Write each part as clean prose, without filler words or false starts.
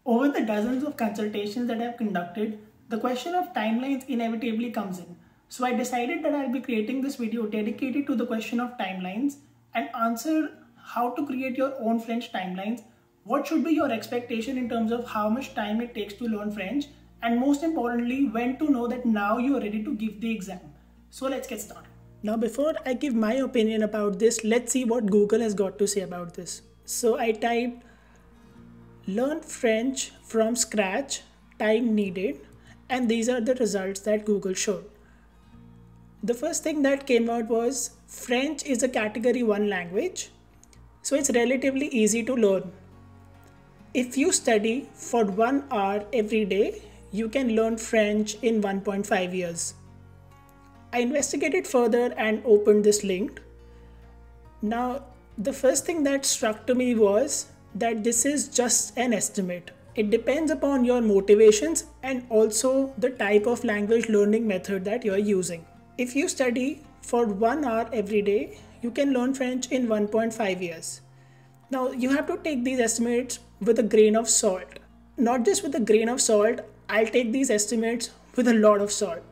Over the dozens of consultations that I've conducted, the question of timelines inevitably comes in. So I decided that I'll be creating this video dedicated to the question of timelines and answer how to create your own French timelines, what should be your expectation in terms of how much time it takes to learn French, and most importantly, when to know that now you are ready to give the exam. So let's get started. Now before I give my opinion about this, let's see what Google has got to say about this. So I typed learn French from scratch, time needed, and these are the results that Google showed. The first thing that came out was French is a category 1 language, so it's relatively easy to learn. If you study for 1 hour every day, you can learn French in 1.5 years. I investigated further and opened this link. Now, the first thing that struck to me was that this is just an estimate. It depends upon your motivations and also the type of language learning method that you're using. If you study for 1 hour every day, you can learn French in 1.5 years. Now, you have to take these estimates with a grain of salt. Not just with a grain of salt, I'll take these estimates with a lot of salt.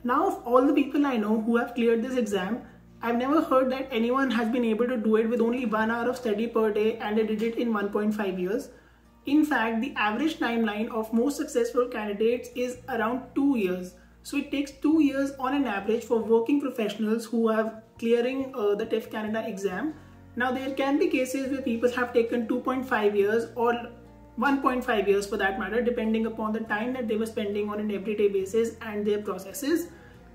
Now, of all the people I know who have cleared this exam, I've never heard that anyone has been able to do it with only 1 hour of study per day and they did it in 1.5 years. In fact, the average timeline of most successful candidates is around 2 years. So it takes 2 years on an average for working professionals who are clearing the TEF Canada exam. Now there can be cases where people have taken 2.5 years or 1.5 years for that matter, depending upon the time that they were spending on an everyday basis and their processes.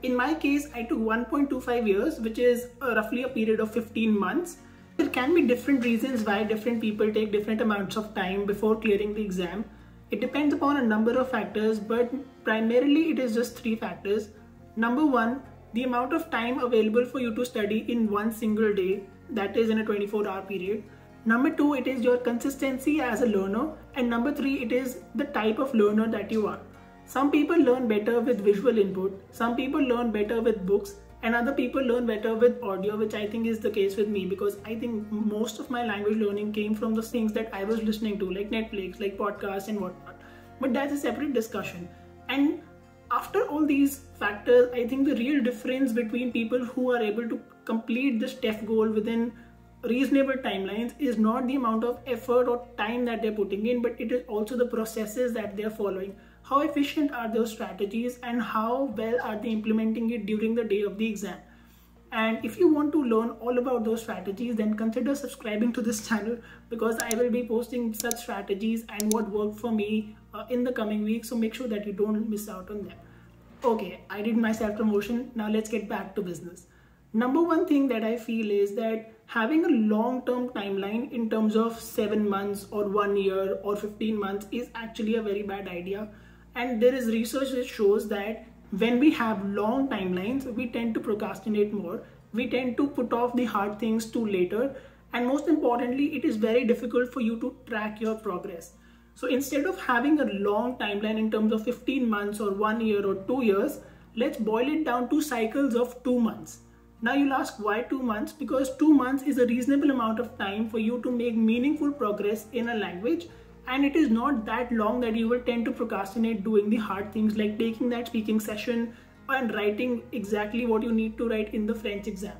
In my case, I took 1.25 years, which is roughly a period of 15 months. There can be different reasons why different people take different amounts of time before clearing the exam. It depends upon a number of factors, but primarily it is just 3 factors. Number 1, the amount of time available for you to study in one single day, that is in a 24-hour period. Number 2, it is your consistency as a learner. And number 3, it is the type of learner that you are. Some people learn better with visual input, some people learn better with books, and other people learn better with audio, which I think is the case with me because I think most of my language learning came from those things that I was listening to, like Netflix, like podcasts and whatnot. But that's a separate discussion. And after all these factors, I think the real difference between people who are able to complete this TEF goal within reasonable timelines is not the amount of effort or time that they're putting in, but it is also the processes that they're following. How efficient are those strategies and how well are they implementing it during the day of the exam? And if you want to learn all about those strategies, then consider subscribing to this channel because I will be posting such strategies and what worked for me in the coming weeks. So make sure that you don't miss out on them. Okay, I did my self-promotion. Now let's get back to business. Number 1 thing that I feel is that having a long-term timeline in terms of 7 months or 1 year or 15 months is actually a very bad idea. And there is research that shows that when we have long timelines, we tend to procrastinate more. We tend to put off the hard things to later. And most importantly, it is very difficult for you to track your progress. So instead of having a long timeline in terms of 15 months or 1 year or 2 years, let's boil it down to cycles of 2 months. Now you'll ask why 2 months? Because 2 months is a reasonable amount of time for you to make meaningful progress in a language. And it is not that long that you will tend to procrastinate doing the hard things like taking that speaking session and writing exactly what you need to write in the French exam.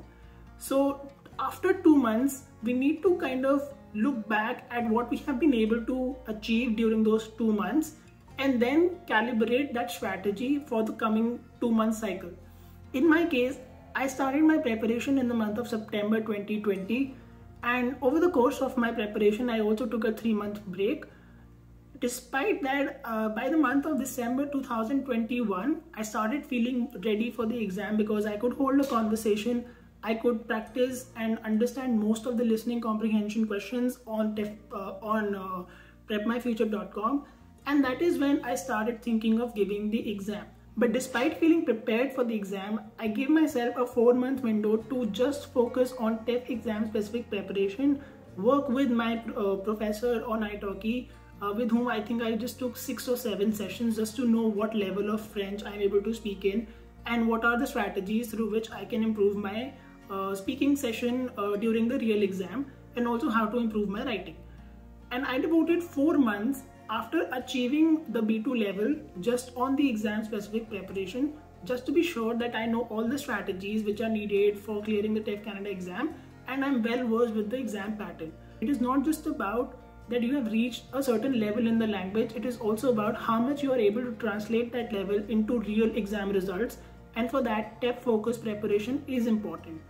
So after 2 months, we need to kind of look back at what we have been able to achieve during those 2 months and then calibrate that strategy for the coming 2-month cycle. In my case, I started my preparation in the month of September 2020. And over the course of my preparation, I also took a 3-month break. Despite that, by the month of December 2021, I started feeling ready for the exam because I could hold a conversation, I could practice and understand most of the listening comprehension questions on prepmyfuture.com. And that is when I started thinking of giving the exam. But despite feeling prepared for the exam, I gave myself a 4-month window to just focus on TEF exam specific preparation, work with my professor on italki, with whom I think I just took 6 or 7 sessions just to know what level of French I'm able to speak in and what are the strategies through which I can improve my speaking session during the real exam and also how to improve my writing. And I devoted 4 months After achieving the B2 level, just on the exam specific preparation, just to be sure that I know all the strategies which are needed for clearing the TEF Canada exam and I'm well versed with the exam pattern. It is not just about that you have reached a certain level in the language, it is also about how much you are able to translate that level into real exam results, and for that TEF focused preparation is important.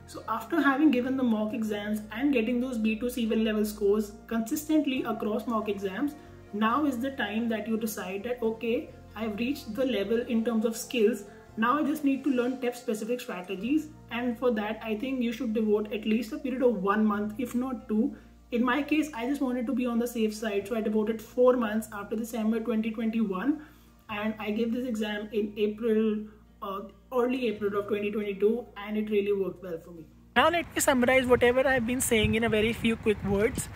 So after having given the mock exams and getting those B2 C1 level scores consistently across mock exams, now is the time that you decide that okay, I've reached the level in terms of skills, now I just need to learn TEF specific strategies, and for that I think you should devote at least a period of 1 month if not 2. In my case, I just wanted to be on the safe side, so I devoted 4 months after December 2021 and I gave this exam in early April of 2022, and it really worked well for me. Now let me summarize whatever I've been saying in a very few quick words.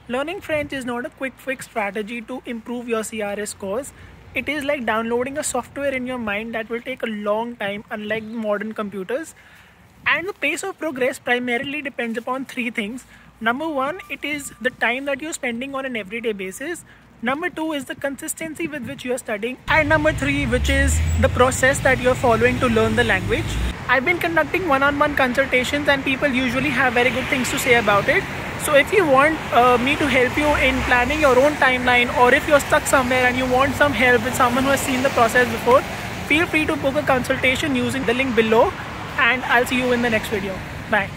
Learning French is not a quick fix strategy to improve your CRS scores. It is like downloading a software in your mind that will take a long time, unlike modern computers. And the pace of progress primarily depends upon 3 things. Number 1, it is the time that you're spending on an everyday basis. Number 2 is the consistency with which you're studying. And number 3, which is the process that you're following to learn the language. I've been conducting one-on-one consultations and people usually have very good things to say about it. So if you want me to help you in planning your own timeline, or if you're stuck somewhere and you want some help with someone who has seen the process before, feel free to book a consultation using the link below, and I'll see you in the next video. Bye.